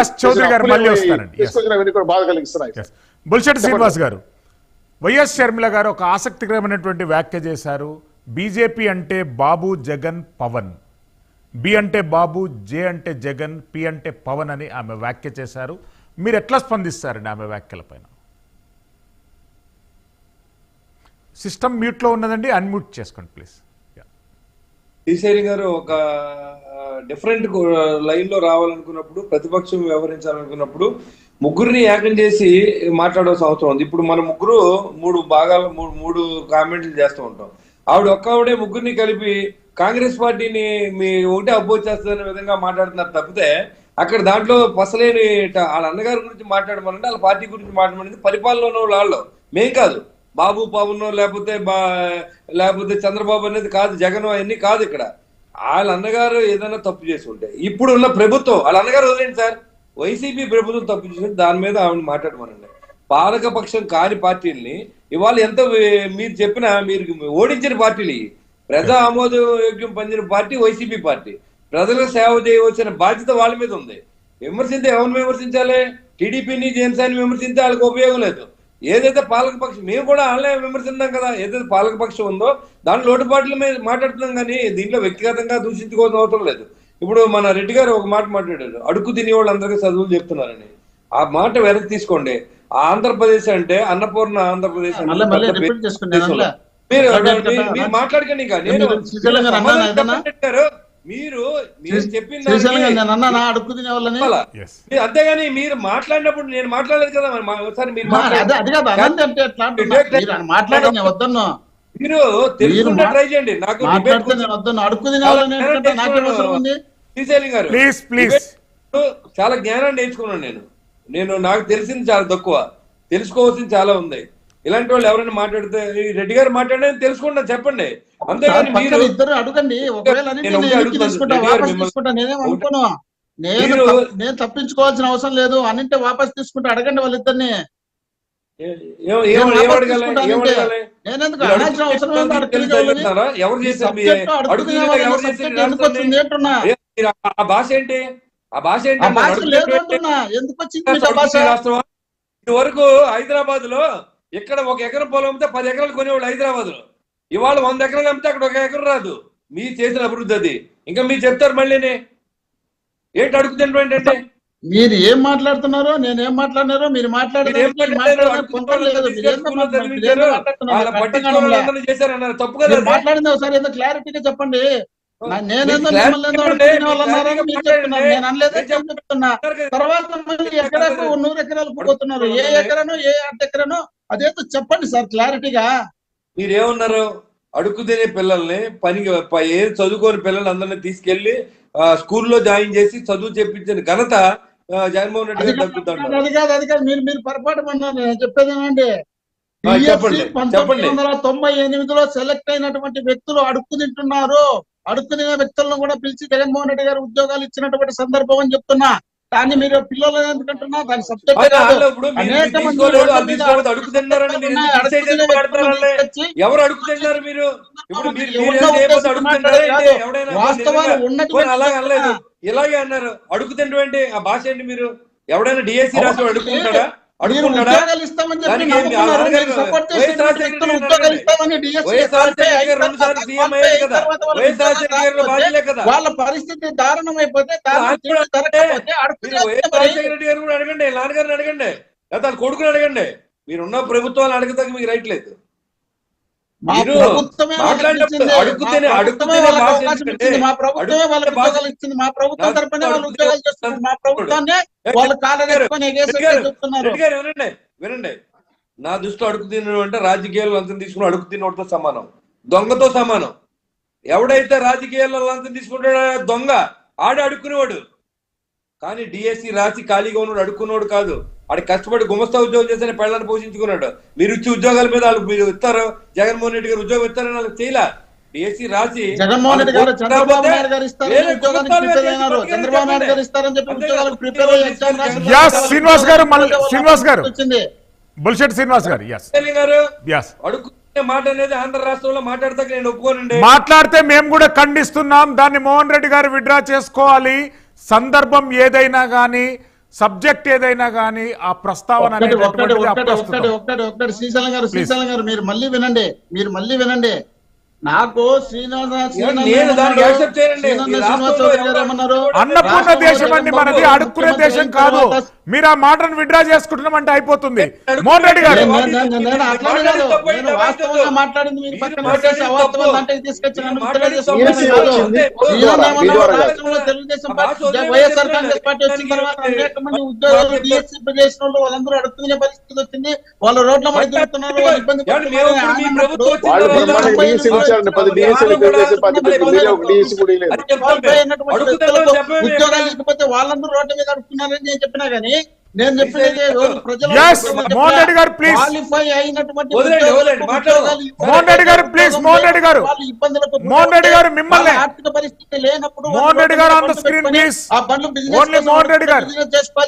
వ్యాస్ చౌదరి గారు మళ్ళీ వస్తారండి. బాధ కలిగిస్తున్నాయి. బుల్షెట్టి శ్రీనివాస్ గారు, వైఎస్ షర్మిల గారు ఒక ఆసక్తికరమైనటువంటి వ్యాఖ్య చేశారు. బీజేపీ అంటే బాబు, జగన్, పవన్. బి అంటే బాబు, జే అంటే జగన్, పి అంటే పవన్ అని ఆమె వ్యాఖ్య చేశారు. మీరు ఎట్లా స్పందిస్తారండి ఆమె వ్యాఖ్యలపైన? సిస్టమ్ మ్యూట్లో ఉన్నదండి, అన్మ్యూట్ చేసుకోండి ప్లీజ్. శ్రీశైలి గారు ఒక డిఫరెంట్ లైన్ లో రావాలనుకున్నప్పుడు, ప్రతిపక్షం వ్యవహరించాలనుకున్నప్పుడు ముగ్గురిని ఏకం చేసి మాట్లాడాల్సిన అవసరం ఉంది. ఇప్పుడు మన ముగ్గురు మూడు కామెంట్లు చేస్తూ ఉంటాం. ఒక్కవిడే ముగ్గురిని కలిపి కాంగ్రెస్ పార్టీని మీ ఒకటే అపోజ్ చేస్తుందనే విధంగా మాట్లాడుతున్నారు తప్పితే, అక్కడ దాంట్లో పసలేని వాళ్ళ అన్నగారి గురించి మాట్లాడమనండి, వాళ్ళ పార్టీ గురించి మాట్లాడమనేది పరిపాలన వాళ్ళు, మేం కాదు. బాబు, పవన్ లేకపోతే చంద్రబాబు అనేది కాదు, జగన్ అవన్నీ కాదు. ఇక్కడ వాళ్ళ అన్నగారు ఏదైనా తప్పు చేసి ఉంటే, ఇప్పుడు ఉన్న ప్రభుత్వం వాళ్ళ అన్నగారు వదిలేండి సార్, వైసీపీ ప్రభుత్వం తప్పు చేసి దాని మీద ఆవిడ మాట్లాడమనండి. పాలకపక్షం కాని పార్టీల్ని ఇవాళ ఎంత మీరు చెప్పినా, మీరు ఓడించిన పార్టీలు, ప్రజా ఆమోదయోగ్యం పొందిన పార్టీ వైసీపీ పార్టీ. ప్రజలకు సేవ చేయవలసిన బాధ్యత వాళ్ళ మీద ఉంది. విమర్శించే ఎవరిని విమర్శించాలి? టీడీపీని, జనసేనని విమర్శించే వాళ్ళకి ఉపయోగం లేదు. ఏదైతే పాలకపక్షం, మేము కూడా వాళ్ళే విమర్శిద్దాం కదా. ఏదైతే పాలకపక్షం ఉందో దాని లోటుపాట్ల మీద మాట్లాడుతున్నాం, కానీ దీంట్లో వ్యక్తిగతంగా దూషించుకోవాల్సిన అవసరం లేదు. ఇప్పుడు మన రెడ్డి గారు ఒక మాట మాట్లాడారు, అడుగు తినే వాళ్ళు అందరికీ చదువులు చెప్తున్నారని. ఆ మాట వెనక్కి తీసుకోండి. ఆంధ్రప్రదేశ్ అంటే అన్నపూర్ణ ఆంధ్రప్రదేశ్ మీరు మాట్లాడకండి. ఇంకా నేను మీరు చెప్పింది అంతేగాని మీరు మాట్లాడినప్పుడు నేను మాట్లాడలేదు కదా. ఒకసారి మీరు తెలుసుకుంటే ట్రై చేయండి. నాకు శ్రీశైలి గారు చాలా జ్ఞానాన్ని నేర్చుకున్నాను నేను. నాకు తెలిసింది చాలా తక్కువ, తెలుసుకోవాల్సింది చాలా ఉంది. ఇలాంటి వాళ్ళు ఎవరైనా మాట్లాడితే, రెడ్డి గారు మాట్లాడేది తెలుసుకుంటా చెప్పండి. అంతేగాని మీరు ఇద్దరు అడగండి. నేను తప్పించుకోవాల్సిన అవసరం లేదు. అన్నింటే వాపస్ తీసుకుంటే అడగండి వాళ్ళిద్దరిని. ఆ భాష ఏంటి? ఎందుకు వచ్చింది? ఇది వరకు హైదరాబాద్ లో ఇక్కడ 1 ఎకరం పొలం అమ్మితే 10 ఎకరాలు కొనేవాళ్ళు హైదరాబాద్ లో. ఇవాళ 100 ఎకరాలు అమ్మితే అక్కడ 1 ఎకరం రాదు. మీరు చేసిన అభివృద్ధి అది. ఇంకా మీరు చెప్తారు మళ్ళీనే ఏంటి అడుగుతుంటే? మీరు ఏం మాట్లాడుతున్నారో, నేనేం మాట్లాడినారో మీరు మాట్లాడారు. మాట్లాడింది ఒకసారి ఏదో క్లారిటీగా చెప్పండి. తర్వాత మళ్ళీ ఎకరాకు 100 ఎకరాలకు పోతున్నారు. ఏ ఎకరనో ఏ ఎకరనో అదేదో చెప్పండి సార్ క్లారిటీగా. మీరేమన్నారు? అడుగు తినే పిల్లల్ని, చదువుకోని పిల్లల్ని అందరినీ తీసుకెళ్లి స్కూల్లో జాయిన్ చేసి చదువు చెప్పించిన ఘనత జగన్మోహన్ రెడ్డి గారు దక్కుతాడు. అది కాదు మీరు పొరపాటు అన్నారు. నేను చెప్పేదేనండి, 1998లో సెలెక్ట్ అయినటువంటి వ్యక్తులు అడుక్కు తింటున్నారు. అడుక్కునే వ్యక్తులను కూడా పిలిచి జగన్మోహన్ రెడ్డి గారు ఉద్యోగాలు ఇచ్చినటువంటి సందర్భం అని చెప్తున్నా. దాన్ని మీరు పిల్లలు ఎందుకంటున్నా దాని సబ్జెక్ట్ ఎవరు అడుగుతున్నారు? మీరు వాస్తవాలు ఉన్నట్టు ఇలాగే అన్నారు. అడుగుతుంటే ఆ భాష ఏంటి? మీరు ఎవడైనా డిఎస్సీ రాసి అడుగుతుంటాడా? వాళ్ళ పరిస్థితి దారుణం అయిపోతే రెడ్డి గారు కూడా అడగండి, నాన్నగారిని అడగండి, లేదా కొడుకుని అడగండి. మీరున్న ప్రభుత్వాలు అడగదాకా మీకు రైట్ లేదు. మీరు మాట్లాడినప్పుడు అడుగుతూనే వినండి. నా దృష్టిలో అడుగు తినడం అంటే రాజకీయాలు లంచం తీసుకుని అడుగు తినోడితో సమానం, దొంగతో సమానం. ఎవడైతే రాజకీయాల్లో లంచం తీసుకుంటాడో దొంగ, అడుక్కునేవాడు. కానీ డిఎస్సి రాసి ఖాళీగా ఉన్నాడు అడుక్కున్నాడు కాదు. ఆడి కష్టపడి గుమస్తా ఉద్యోగం చేసిన పెళ్ళని పోషించుకున్నాడు. మీరు ఇచ్చే ఉద్యోగాల మీద వాళ్ళు మీరు ఇస్తారు. జగన్మోహన్ రెడ్డి గారు ఉద్యోగం ఇస్తారని వాళ్ళకి చేయలే. డిఎస్సి రాసి జగన్మోహన్ రెడ్డి గారు చంద్రబాబు నాయుడు గారు శ్రీనివాస్ గారు బుల్షెట్టి శ్రీనివాస్ గారు అడుక్కునే మాట అనేది ఆంధ్ర రాష్ట్రంలో మాట్లాడతాక నేను ఒప్పుకోనండి. మాట్లాడితే మేము కూడా ఖండిస్తున్నాం. దాన్ని మోహన్ రెడ్డి గారు విత్డ్రా చేసుకోవాలి. సందర్భం ఏదైనా కానీ సబ్జెక్ట్ ఏదైనా కానీ ఆ ప్రస్తావన అనేటటువంటిది అప్రస్తుతం. ఒక్కటి శ్రీశైలం గారు మీరు మళ్ళీ వినండి నాకు అన్నపూర్ణ దేశం అండి మనది, అడుక్కునే దేశం కాదు. మీరు ఆ మాటను విడ్రా చేసుకుంటున్నామంటే అయిపోతుంది. మోహన్ రెడ్డి గారు మాట్లాడింది మీరు పక్కన పెట్టేసి అవాస్తవాలు అంటే తీసుకొచ్చిన తెలుగుదేశం పార్టీ వైఎస్ఆర్ కాంగ్రెస్ పార్టీ వచ్చిన తర్వాత అనేక మంది ఉద్యోగాలు డిఎస్సీ చేసిన వాళ్ళు వాళ్ళందరూ అడుక్కునే పరిస్థితి వచ్చింది. వాళ్ళు రోడ్ల మీద తిరుగుతున్నారు, వాళ్ళు ఇబ్బంది ఉద్యోగాలు ఇకపోతే వాళ్ళందరూ రోడ్ల మీద అడుగుతున్నారని నేను చెప్పినా గానీ నేను చెప్పినది మోహన్ రెడ్డి గారు ప్లీజ్, క్వాలిఫై అయినటువంటి మోహన్ రెడ్డి గారు ప్లీజ్, మోహన్ రెడ్డి గారు, మోహన్ రెడ్డి గారు మిమ్మల్ని, ఆర్థిక పరిస్థితి లేనప్పుడు మోహన్ రెడ్డి గారు ఆన్ ద స్క్రీన్ ప్లీజ్, ఆ బండ్లు ఓన్లీ మోహన్ రెడ్డి గారు. బిజినెస్ చేసుకోవాలి.